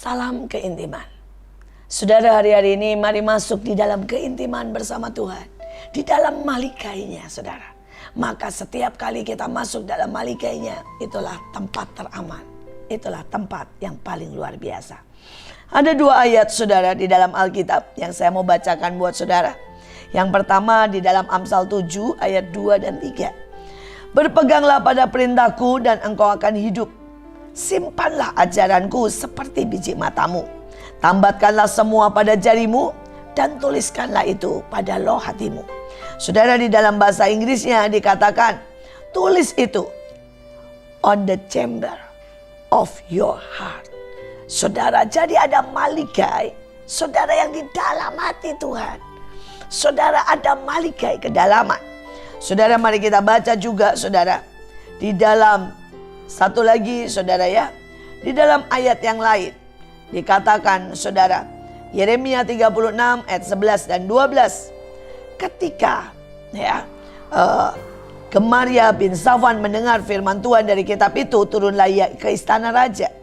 Salam keintiman. Saudara, hari-hari ini mari masuk di dalam keintiman bersama Tuhan. Di dalam malikainya, saudara. Maka setiap kali kita masuk dalam malikainya, itulah tempat teraman. Itulah tempat yang paling luar biasa. Ada dua ayat, saudara, di dalam Alkitab yang saya mau bacakan buat saudara. Yang pertama di dalam Amsal 7 ayat 2 dan 3. Berpeganglah pada perintahku dan engkau akan hidup. Simpanlah ajaranku seperti biji matamu. Tambatkanlah semua pada jarimu dan tuliskanlah itu pada loh hatimu. Saudara, di dalam bahasa Inggrisnya dikatakan, tulis itu on the chamber of your heart. Saudara, jadi ada malikai, saudara, yang di dalam hati Tuhan. Saudara, ada malikai kedalaman. Saudara, mari kita baca juga, saudara, di dalam satu lagi, saudara, ya, di dalam ayat yang lain dikatakan, saudara, Yeremia 36 ayat 11 dan 12. Ketika Gemaria bin Safwan mendengar firman Tuhan dari kitab itu, turunlah ia ke istana raja.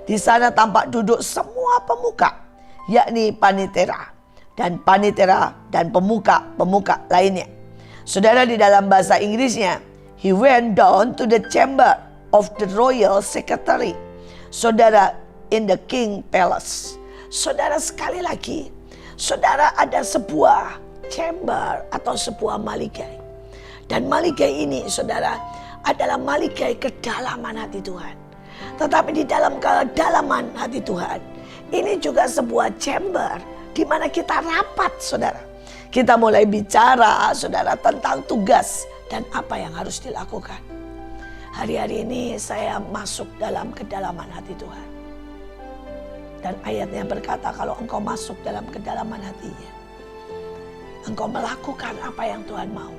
Di sana tampak duduk semua pemuka, yakni panitera dan pemuka lainnya. Saudara, di dalam bahasa Inggrisnya, he went down to the chamber of the royal secretary. Saudara, in the king palace. Saudara, sekali lagi, saudara, ada sebuah chamber atau sebuah malikai. Dan malikai ini, saudara, adalah malikai kedalaman hati Tuhan. Tetapi di dalam kedalaman hati Tuhan, ini juga sebuah chamber di mana kita rapat, saudara. Kita mulai bicara, saudara, tentang tugas dan apa yang harus dilakukan. Hari-hari ini saya masuk dalam kedalaman hati Tuhan. Dan ayatnya berkata, kalau engkau masuk dalam kedalaman hatinya, engkau melakukan apa yang Tuhan mau,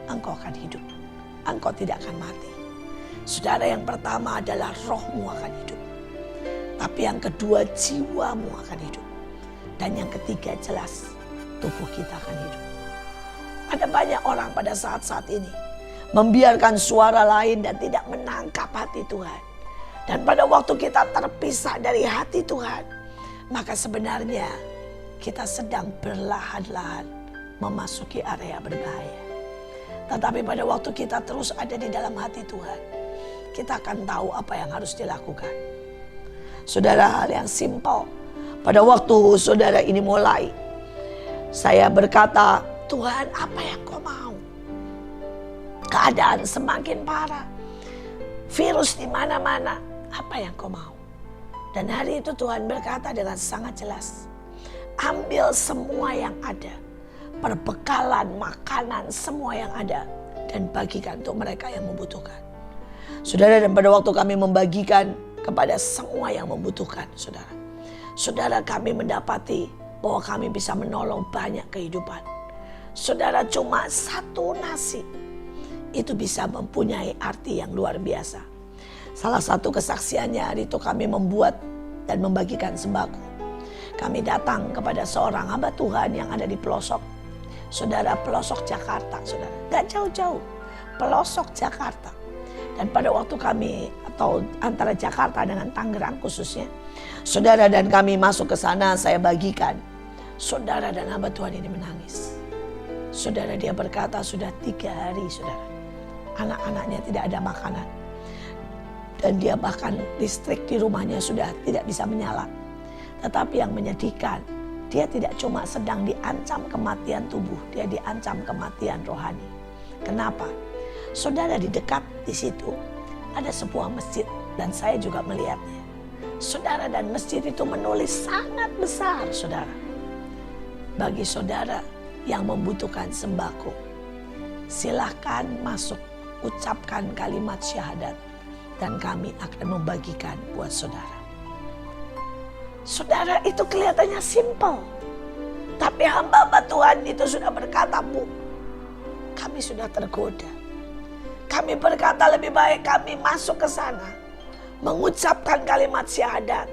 engkau akan hidup. Engkau tidak akan mati. Saudara, yang pertama adalah rohmu akan hidup. Tapi yang kedua, jiwamu akan hidup. Dan yang ketiga, jelas, tubuh kita akan hidup. Ada banyak orang pada saat-saat ini membiarkan suara lain dan tidak menangkap hati Tuhan. Dan pada waktu kita terpisah dari hati Tuhan, maka sebenarnya kita sedang perlahan-lahan memasuki area berbahaya. Tetapi pada waktu kita terus ada di dalam hati Tuhan, kita akan tahu apa yang harus dilakukan. Saudara, hal yang simpel. Pada waktu saudara ini mulai, saya berkata, Tuhan, apa yang kau mau? Keadaan semakin parah. Virus di mana-mana. Apa yang kau mau? Dan hari itu Tuhan berkata dengan sangat jelas, ambil semua yang ada. Perbekalan, makanan, semua yang ada. Dan bagikan untuk mereka yang membutuhkan. Saudara, dan pada waktu kami membagikan kepada semua yang membutuhkan, saudara. Saudara, kami mendapati bahwa kami bisa menolong banyak kehidupan. Saudara, cuma satu nasi itu bisa mempunyai arti yang luar biasa. Salah satu kesaksiannya, hari itu kami membuat dan membagikan sembako. Kami datang kepada seorang hamba Tuhan yang ada di pelosok. Saudara, pelosok Jakarta, saudara. Gak jauh-jauh, pelosok Jakarta. Dan pada waktu kami, atau antara Jakarta dengan Tangerang khususnya, saudara, dan kami masuk ke sana, saya bagikan. Saudara, dan hamba Tuhan ini menangis. Saudara, dia berkata sudah 3 hari, saudara. Anak-anaknya tidak ada makanan. Dan dia bahkan listrik di rumahnya sudah tidak bisa menyala. Tetapi yang menyedihkan, dia tidak cuma sedang diancam kematian tubuh, dia diancam kematian rohani. Kenapa? Saudara, di dekat di situ ada sebuah masjid dan saya juga melihatnya. Saudara, dan masjid itu menulis sangat besar, saudara. Bagi saudara yang membutuhkan sembako, silahkan masuk, ucapkan kalimat syahadat dan kami akan membagikan buat saudara. Saudara, itu kelihatannya simpel. Tapi hamba-hamba Tuhan itu sudah berkata, Bu, kami sudah tergoda. Kami berkata lebih baik kami masuk ke sana, mengucapkan kalimat syahadat,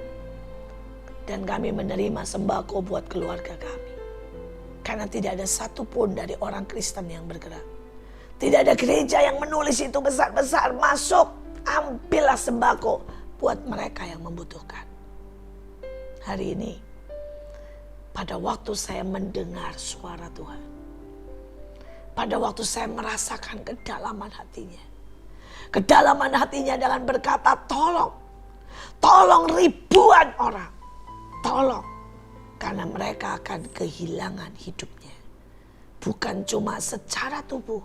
dan kami menerima sembako buat keluarga kami. Karena tidak ada satupun dari orang Kristen yang bergerak. Tidak ada gereja yang menulis itu besar-besar, masuk, ambillah sembako buat mereka yang membutuhkan. hari ini, pada waktu saya mendengar suara Tuhan, pada waktu saya merasakan kedalaman hatinya dengan berkata, tolong ribuan orang, tolong, karena mereka akan kehilangan hidupnya. Bukan cuma secara tubuh,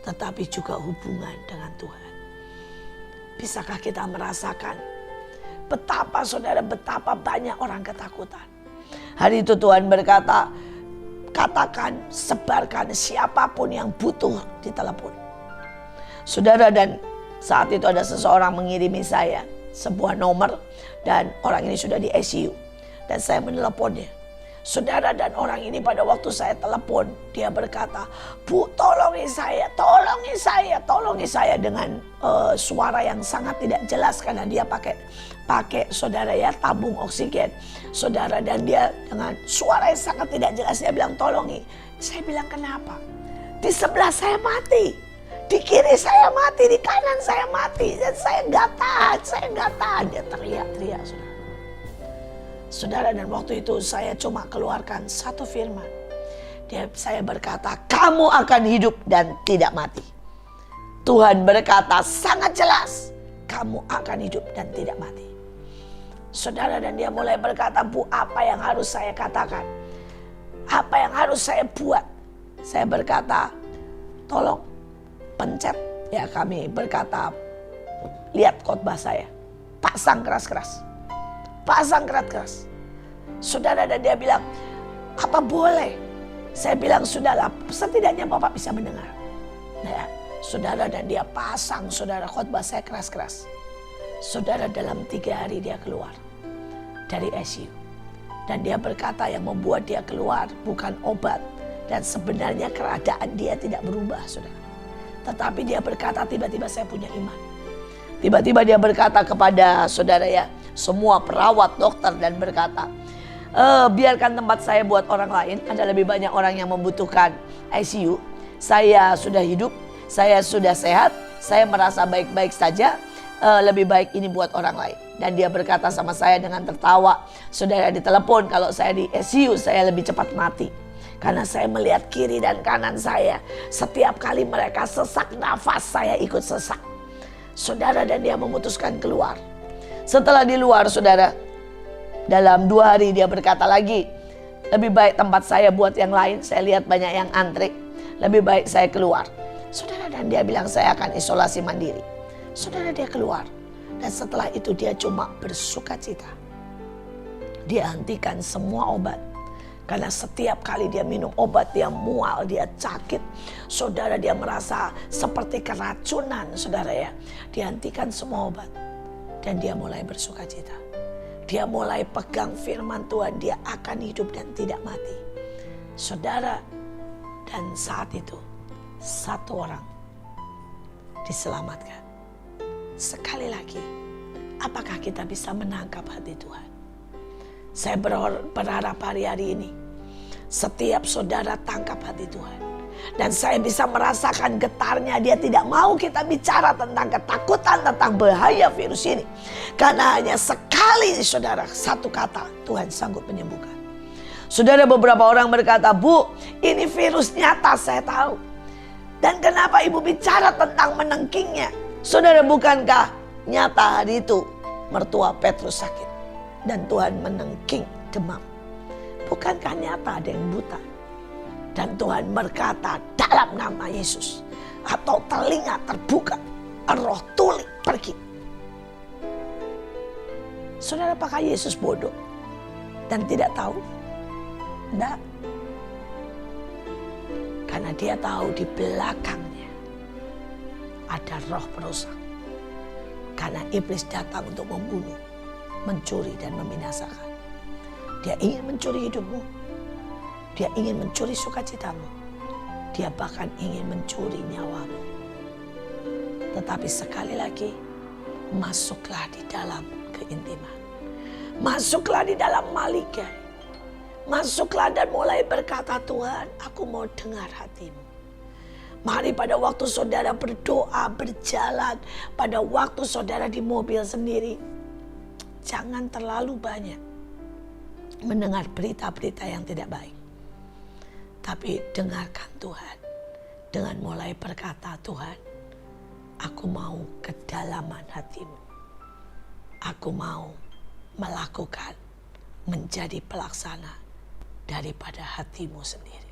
tetapi juga hubungan dengan Tuhan. Bisakah kita merasakan betapa banyak orang ketakutan. Hari itu Tuhan berkata, katakan, sebarkan siapapun yang butuh ditelepon. Saudara, dan saat itu ada seseorang mengirimi saya sebuah nomor dan orang ini sudah di ICU. Dan saya meneleponnya. Saudara, dan orang ini pada waktu saya telepon, dia berkata, Bu, tolongi saya dengan suara yang sangat tidak jelas karena dia pakai saudara ya, tabung oksigen. Saudara, dan dia dengan suara yang sangat tidak jelas, dia bilang tolongi. Saya bilang kenapa? Di sebelah saya mati, di kiri saya mati, di kanan saya mati, dan saya nggak tahan. Dia teriak-teriak, saudara, dan waktu itu saya cuma keluarkan satu firman. Saya berkata, kamu akan hidup dan tidak mati. Tuhan berkata sangat jelas, kamu akan hidup dan tidak mati. Saudara, dan dia mulai berkata, Bu, apa yang harus saya katakan? Apa yang harus saya buat? Saya berkata, tolong pencet. Ya, kami berkata, lihat khotbah saya, pasang keras-keras. Saudara, dan dia bilang, apa boleh? Saya bilang, sudahlah, setidaknya Bapak bisa mendengar. Ya, saudara, dan dia pasang, saudara, khotbah saya keras-keras. Saudara, dalam 3 hari dia keluar dari ICU. Dan dia berkata yang membuat dia keluar bukan obat. Dan sebenarnya keadaan dia tidak berubah, saudara. Tetapi dia berkata, tiba-tiba saya punya iman. Tiba-tiba dia berkata kepada saudara ya, semua perawat, dokter, dan berkata, biarkan tempat saya buat orang lain. Ada lebih banyak orang yang membutuhkan ICU. Saya sudah hidup, saya sudah sehat, saya merasa baik-baik saja. Lebih baik ini buat orang lain. Dan dia berkata sama saya dengan tertawa, saudara, ditelepon kalau saya di ICU saya lebih cepat mati. Karena saya melihat kiri dan kanan saya, setiap kali mereka sesak nafas, saya ikut sesak. Saudara, dan dia memutuskan keluar. Setelah di luar, saudara, dalam 2 hari dia berkata lagi, lebih baik tempat saya buat yang lain. Saya lihat banyak yang antri, lebih baik saya keluar. Saudara, dan dia bilang saya akan isolasi mandiri. Saudara, dia keluar. Dan setelah itu dia cuma bersuka cita. Dia hentikan semua obat. Karena setiap kali dia minum obat, dia mual, dia sakit. Saudara, dia merasa seperti keracunan, saudara ya. Dia hentikan semua obat. Dan dia mulai bersuka cita. Dia mulai pegang firman Tuhan, dia akan hidup dan tidak mati. Saudara, dan saat itu 1 orang diselamatkan. Sekali lagi, apakah kita bisa menangkap hati Tuhan? Saya berharap hari ini setiap saudara tangkap hati Tuhan. Dan saya bisa merasakan getarnya. Dia tidak mau kita bicara tentang ketakutan, tentang bahaya virus ini. Karena hanya sekali, saudara, 1 kata Tuhan sanggup menyembuhkan. Saudara, beberapa orang berkata, Bu, ini virus nyata, saya tahu. Dan kenapa ibu bicara tentang menengkingnya? Saudara, bukankah nyata hari itu mertua Petrus sakit dan Tuhan menengking demam? Bukankah nyata ada yang buta? Dan Tuhan berkata dalam nama Yesus, atau telinga terbuka, roh tuli pergi. Saudara, apakah Yesus bodoh dan tidak tahu? Tidak. Karena dia tahu di belakangnya ada roh perusak. Karena iblis datang untuk membunuh, mencuri, dan membinasakan. Dia ingin mencuri hidupmu. Dia ingin mencuri sukacitamu. Dia bahkan ingin mencuri nyawamu. Tetapi sekali lagi, masuklah di dalam keintiman. Masuklah di dalam maligai. Masuklah dan mulai berkata, Tuhan, aku mau dengar hatimu. Mari pada waktu saudara berdoa, berjalan, pada waktu saudara di mobil sendiri, jangan terlalu banyak mendengar berita-berita yang tidak baik. Tapi dengarkan Tuhan. Dengan mulai berkata, Tuhan, aku mau kedalaman hatimu. Aku mau melakukan, menjadi pelaksana daripada hatimu sendiri.